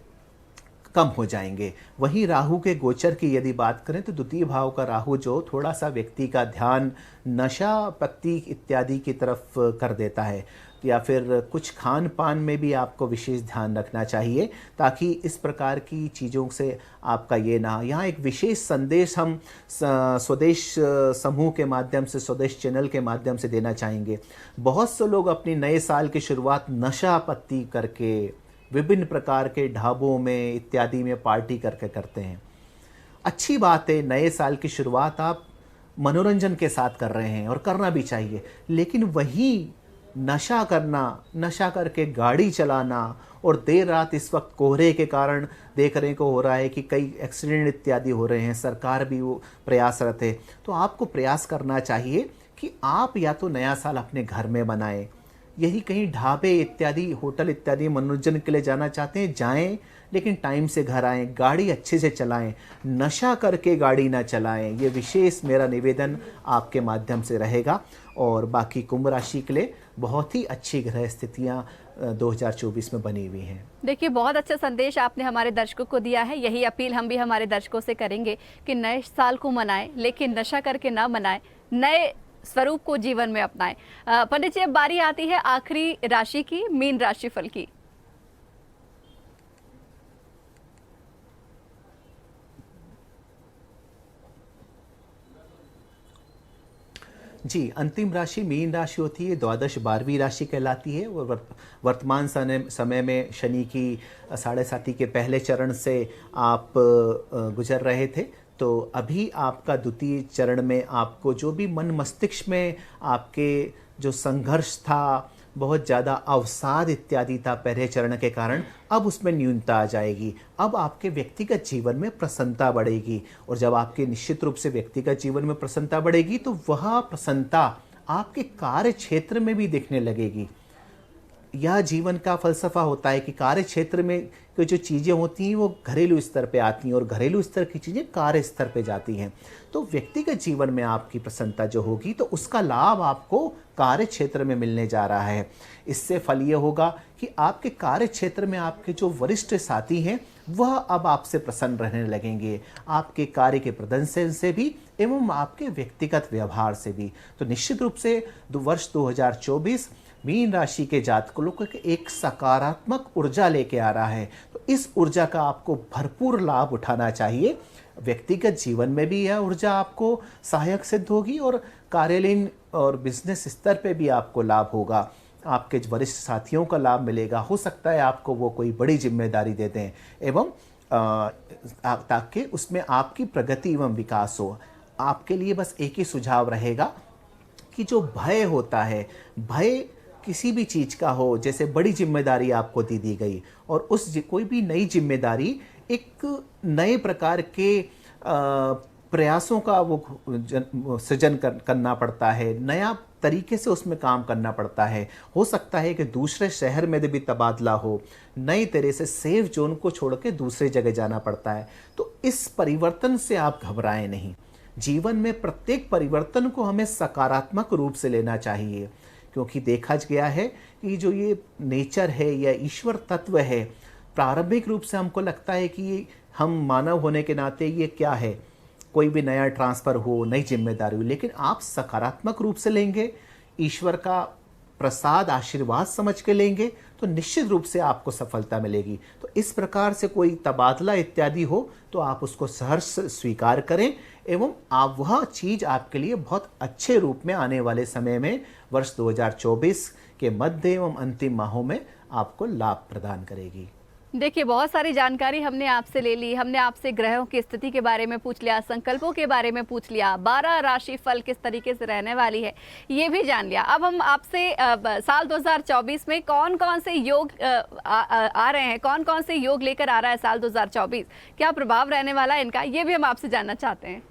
कम हो जाएंगे। वहीं राहु के गोचर की यदि बात करें, तो द्वितीय भाव का राहु जो थोड़ा सा व्यक्ति का ध्यान नशा पत्ती इत्यादि की तरफ कर देता है, या फिर कुछ खान पान में भी आपको विशेष ध्यान रखना चाहिए, ताकि इस प्रकार की चीज़ों से आपका ये ना। यहाँ एक विशेष संदेश हम स्वदेश समूह के माध्यम से, स्वदेश चैनल के माध्यम से देना चाहेंगे। बहुत से लोग अपनी नए साल की शुरुआत नशा पत्ती करके, विभिन्न प्रकार के ढाबों में इत्यादि में पार्टी करके करते हैं। अच्छी बात है, नए साल की शुरुआत आप मनोरंजन के साथ कर रहे हैं और करना भी चाहिए, लेकिन वही नशा करना, नशा करके गाड़ी चलाना और देर रात इस वक्त कोहरे के कारण देखने को हो रहा है कि कई एक्सीडेंट इत्यादि हो रहे हैं, सरकार भी वो प्रयासरत है। तो आपको प्रयास करना चाहिए कि आप या तो नया साल अपने घर में मनाएं, यही कहीं ढाबे इत्यादि, होटल इत्यादि मनोरंजन के लिए जाना चाहते हैं जाएं, लेकिन टाइम से घर आएं, गाड़ी अच्छे से चलाएं, नशा करके गाड़ी ना चलाएं। ये विशेष मेरा निवेदन आपके माध्यम से रहेगा। और बाकी कुंभ राशि के लिए बहुत ही अच्छी ग्रह स्थितियां 2024 में बनी हुई हैं। देखिए, बहुत अच्छा संदेश आपने हमारे दर्शकों को दिया है। यही अपील हम भी हमारे दर्शकों से करेंगे कि नए साल को मनाएं, लेकिन नशा करके ना मनाएं, नए स्वरूप को जीवन में अपनाएं। पंडित जी, अब बारी आती है आखिरी राशि की, मीन राशिफल की। जी, अंतिम राशि मीन राशि होती है, द्वादश 12वीं राशि कहलाती है। और वर्तमान समय में शनि की 7.5 के पहले चरण से आप गुजर रहे थे। तो अभी आपका द्वितीय चरण में आपको जो भी मन मस्तिष्क में आपके जो संघर्ष था, बहुत ज़्यादा अवसाद इत्यादि था पहले चरण के कारण, अब उसमें न्यूनता आ जाएगी। अब आपके व्यक्तिगत जीवन में प्रसन्नता बढ़ेगी। और जब आपके निश्चित रूप से व्यक्तिगत जीवन में प्रसन्नता बढ़ेगी तो वह प्रसन्नता आपके कार्य क्षेत्र में भी दिखने लगेगी। यह जीवन का फलसफा होता है कि कार्य क्षेत्र में की जो चीज़ें होती हैं वो घरेलू स्तर पे आती हैं और घरेलू स्तर की चीज़ें कार्य स्तर पे जाती हैं। तो व्यक्तिगत जीवन में आपकी प्रसन्नता जो होगी तो उसका लाभ आपको कार्य क्षेत्र में मिलने जा रहा है। इससे फल ये होगा कि आपके कार्य क्षेत्र में आपके जो वरिष्ठ साथी हैं वह अब आपसे प्रसन्न रहने लगेंगे, आपके कार्य के प्रदर्शन से भी एवं आपके व्यक्तिगत व्यवहार से भी। तो निश्चित रूप से वर्ष 2024 मीन राशि के जातकों को एक सकारात्मक ऊर्जा लेके आ रहा है। तो इस ऊर्जा का आपको भरपूर लाभ उठाना चाहिए। व्यक्तिगत जीवन में भी यह ऊर्जा आपको सहायक सिद्ध होगी और कार्यालयीन और बिजनेस स्तर पे भी आपको लाभ होगा। आपके वरिष्ठ साथियों का लाभ मिलेगा। हो सकता है आपको वो कोई बड़ी जिम्मेदारी दे दें एवं ताकि उसमें आपकी प्रगति एवं विकास हो। आपके लिए बस एक ही सुझाव रहेगा कि जो भय होता है, भय किसी भी चीज़ का हो, जैसे बड़ी जिम्मेदारी आपको दी गई और कोई भी नई जिम्मेदारी एक नए प्रकार के प्रयासों का वो सृजन करना पड़ता है, नया तरीके से उसमें काम करना पड़ता है। हो सकता है कि दूसरे शहर में भी तबादला हो, नई तरह से सेफ जोन को छोड़ के दूसरे जगह जाना पड़ता है। तो इस परिवर्तन से आप घबराएं नहीं। जीवन में प्रत्येक परिवर्तन को हमें सकारात्मक रूप से लेना चाहिए, क्योंकि देखा गया है कि जो ये नेचर है या ईश्वर तत्व है, प्रारंभिक रूप से हमको लगता है कि हम मानव होने के नाते ये क्या है, कोई भी नया ट्रांसफ़र हो, नई जिम्मेदारी हो, लेकिन आप सकारात्मक रूप से लेंगे, ईश्वर का प्रसाद आशीर्वाद समझ के लेंगे तो निश्चित रूप से आपको सफलता मिलेगी। तो इस प्रकार से कोई तबादला इत्यादि हो तो आप उसको सहर्ष स्वीकार करें एवं आप वह चीज़ आपके लिए बहुत अच्छे रूप में आने वाले समय में वर्ष 2024 के मध्य एवं अंतिम माहों में आपको लाभ प्रदान करेगी। देखिए, बहुत सारी जानकारी हमने आपसे ले ली। हमने आपसे ग्रहों की स्थिति के बारे में पूछ लिया, संकल्पों के बारे में पूछ लिया, 12 राशि फल किस तरीके से रहने वाली है ये भी जान लिया। अब हम आपसे साल 2024 में कौन कौन से योग आ रहे हैं, कौन कौन से योग लेकर आ रहा है साल 2024, क्या प्रभाव रहने वाला है इनका, ये भी हम आपसे जानना चाहते हैं।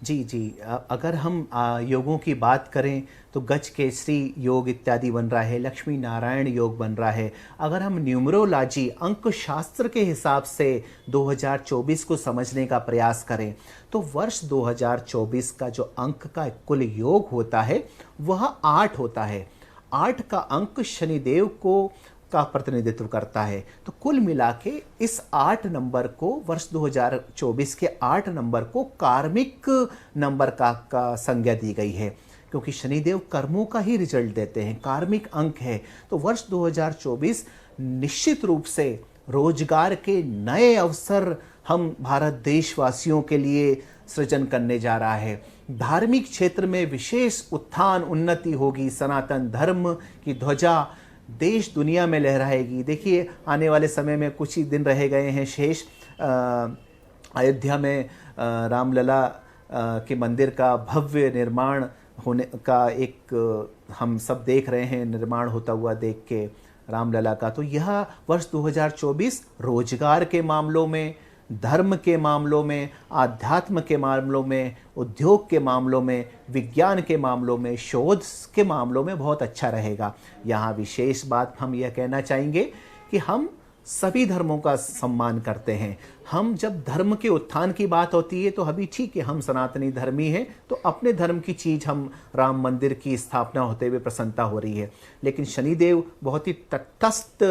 जी जी, अगर हम योगों की बात करें तो गज केसरी योग इत्यादि बन रहा है, लक्ष्मी नारायण योग बन रहा है। अगर हम न्यूमरोलॉजी अंक शास्त्र के हिसाब से 2024 को समझने का प्रयास करें तो वर्ष 2024 का जो अंक का कुल योग होता है वह 8 होता है। 8 का अंक शनिदेव को का प्रतिनिधित्व करता है। तो कुल मिला के इस 8 नंबर को, वर्ष 2024 के 8 नंबर को कार्मिक नंबर का संज्ञा दी गई है, क्योंकि शनिदेव कर्मों का ही रिजल्ट देते हैं, कार्मिक अंक है। तो वर्ष 2024 निश्चित रूप से रोजगार के नए अवसर हम भारत देशवासियों के लिए सृजन करने जा रहा है। धार्मिक क्षेत्र में विशेष उत्थान उन्नति होगी। सनातन धर्म की ध्वजा देश दुनिया में लहराएगी। देखिए आने वाले समय में कुछ ही दिन रह गए हैं शेष। अयोध्या में रामलला के मंदिर का भव्य निर्माण होने का एक हम सब देख रहे हैं, निर्माण होता हुआ देख के रामलला का। तो यह वर्ष 2024 रोजगार के मामलों में, धर्म के मामलों में, आध्यात्म के मामलों में, उद्योग के मामलों में, विज्ञान के मामलों में, शोध के मामलों में बहुत अच्छा रहेगा। यहाँ विशेष बात हम यह कहना चाहेंगे कि हम सभी धर्मों का सम्मान करते हैं। हम जब धर्म के उत्थान की बात होती है तो अभी ठीक है, हम सनातनी धर्मी हैं तो अपने धर्म की चीज़, हम राम मंदिर की स्थापना होते हुए प्रसन्नता हो रही है। लेकिन शनिदेव बहुत ही तटस्थ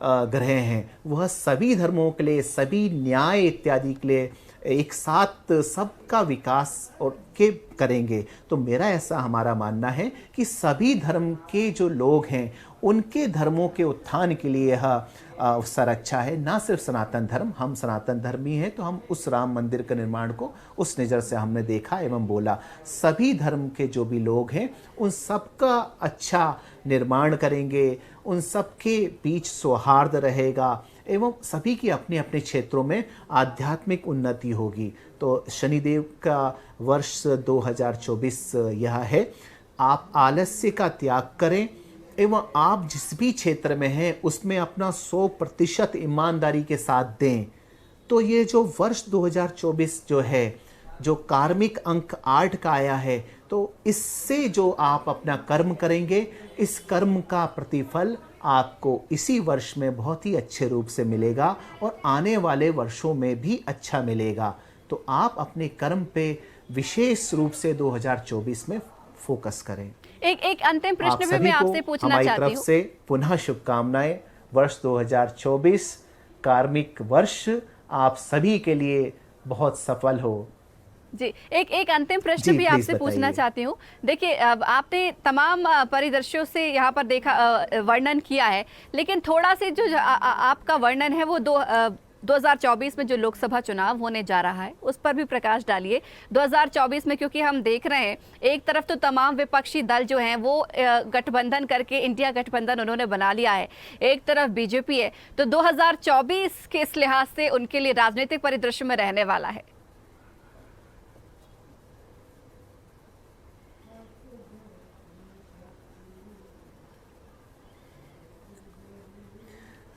ग्रह हैं, वह सभी धर्मों के लिए, सभी न्याय इत्यादि के लिए एक साथ सबका विकास और के करेंगे। तो मेरा ऐसा हमारा मानना है कि सभी धर्म के जो लोग हैं उनके धर्मों के उत्थान के लिए यह अवसर अच्छा है। ना सिर्फ सनातन धर्म, हम सनातन धर्मी हैं तो हम उस राम मंदिर के निर्माण को उस नज़र से हमने देखा एवं बोला। सभी धर्म के जो भी लोग हैं उन सबका अच्छा निर्माण करेंगे, उन सबके बीच सौहार्द रहेगा एवं सभी की अपने अपने क्षेत्रों में आध्यात्मिक उन्नति होगी। तो शनिदेव का वर्ष 2024 यह है। आप आलस्य का त्याग करें एवं आप जिस भी क्षेत्र में हैं उसमें अपना 100% ईमानदारी के साथ दें। तो ये जो वर्ष 2024 जो है, जो कार्मिक अंक 8 का आया है, तो इससे जो आप अपना कर्म करेंगे, इस कर्म का प्रतिफल आपको इसी वर्ष में बहुत ही अच्छे रूप से मिलेगा और आने वाले वर्षों में भी अच्छा मिलेगा। तो आप अपने कर्म पे विशेष रूप से 2024 में फोकस करें। एक अंतिम प्रश्न भी मैं आपसे पूछना चाहती हूँ। हमारी तरफ से पुनः शुभकामनाएं। वर्ष 2024 कार्मिक वर्ष आप सभी के लिए बहुत सफल हो। जी, एक अंतिम प्रश्न भी आपसे पूछना चाहती हूँ। देखिए, आपने तमाम परिदृश्यों से यहाँ पर देखा, वर्णन किया है, लेकिन थोड़ा से जो आपका वर्णन है वो 2024 में जो लोकसभा चुनाव होने जा रहा है उस पर भी प्रकाश डालिए। 2024 में क्योंकि हम देख रहे हैं एक तरफ तो तमाम विपक्षी दल जो हैं वो गठबंधन करके इंडिया गठबंधन उन्होंने बना लिया है, एक तरफ बीजेपी है, तो 2024 के इस लिहाज से उनके लिए राजनीतिक परिदृश्य में रहने वाला है।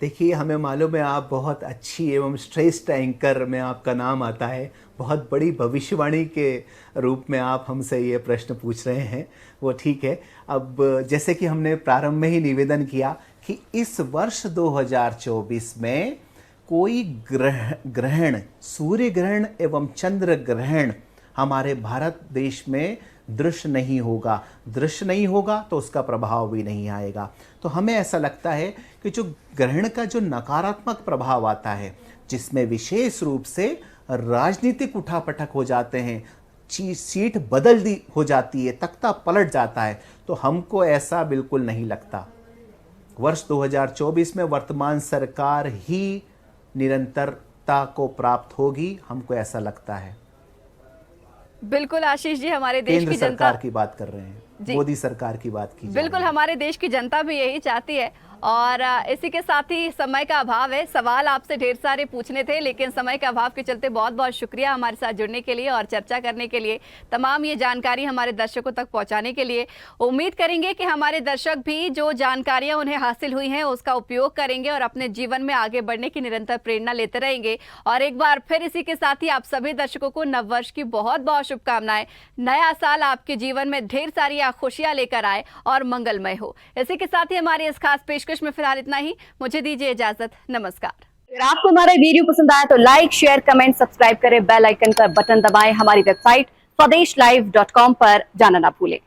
देखिए, हमें मालूम है आप बहुत अच्छी एवं श्रेष्ठ एंकर में आपका नाम आता है। बहुत बड़ी भविष्यवाणी के रूप में आप हमसे ये प्रश्न पूछ रहे हैं, वो ठीक है। अब जैसे कि हमने प्रारंभ में ही निवेदन किया कि इस वर्ष 2024 में कोई ग्रहण, सूर्य ग्रहण एवं चंद्र ग्रहण हमारे भारत देश में दृश्य नहीं होगा। दृश्य नहीं होगा तो उसका प्रभाव भी नहीं आएगा। तो हमें ऐसा लगता है कि जो ग्रहण का जो नकारात्मक प्रभाव आता है, जिसमें विशेष रूप से राजनीतिक उठापटक हो जाते हैं, सीट बदल दी हो जाती है, तख्ता पलट जाता है, तो हमको ऐसा बिल्कुल नहीं लगता। वर्ष 2024 में वर्तमान सरकार ही निरंतरता को प्राप्त होगी, हमको ऐसा लगता है। बिल्कुल आशीष जी, हमारे देश केंद्र की जनता सरकार की बात कर रहे हैं, मोदी सरकार की बात की। बिल्कुल, हमारे देश की जनता भी यही चाहती है। और इसी के साथ ही समय का अभाव है, सवाल आपसे ढेर सारे पूछने थे, लेकिन समय के अभाव के चलते बहुत बहुत शुक्रिया हमारे साथ जुड़ने के लिए और चर्चा करने के लिए, तमाम ये जानकारी हमारे दर्शकों तक पहुंचाने के लिए। उम्मीद करेंगे कि हमारे दर्शक भी जो जानकारियां उन्हें हासिल हुई हैं उसका उपयोग करेंगे और अपने जीवन में आगे बढ़ने की निरंतर प्रेरणा लेते रहेंगे। और एक बार फिर इसी के साथ ही आप सभी दर्शकों को नववर्ष की बहुत बहुत शुभकामनाएं। नया साल आपके जीवन में ढेर सारी खुशियां लेकर आए और मंगलमय हो। इसी के साथ ही हमारी इस खास पेशकश में फिलहाल इतना ही। मुझे दीजिए इजाजत, नमस्कार। अगर आपको हमारा वीडियो पसंद आया तो लाइक, शेयर, कमेंट, सब्सक्राइब करें, बेल आइकन का बटन दबाएं। हमारी वेबसाइट swadesh live.com पर जाना ना भूलें।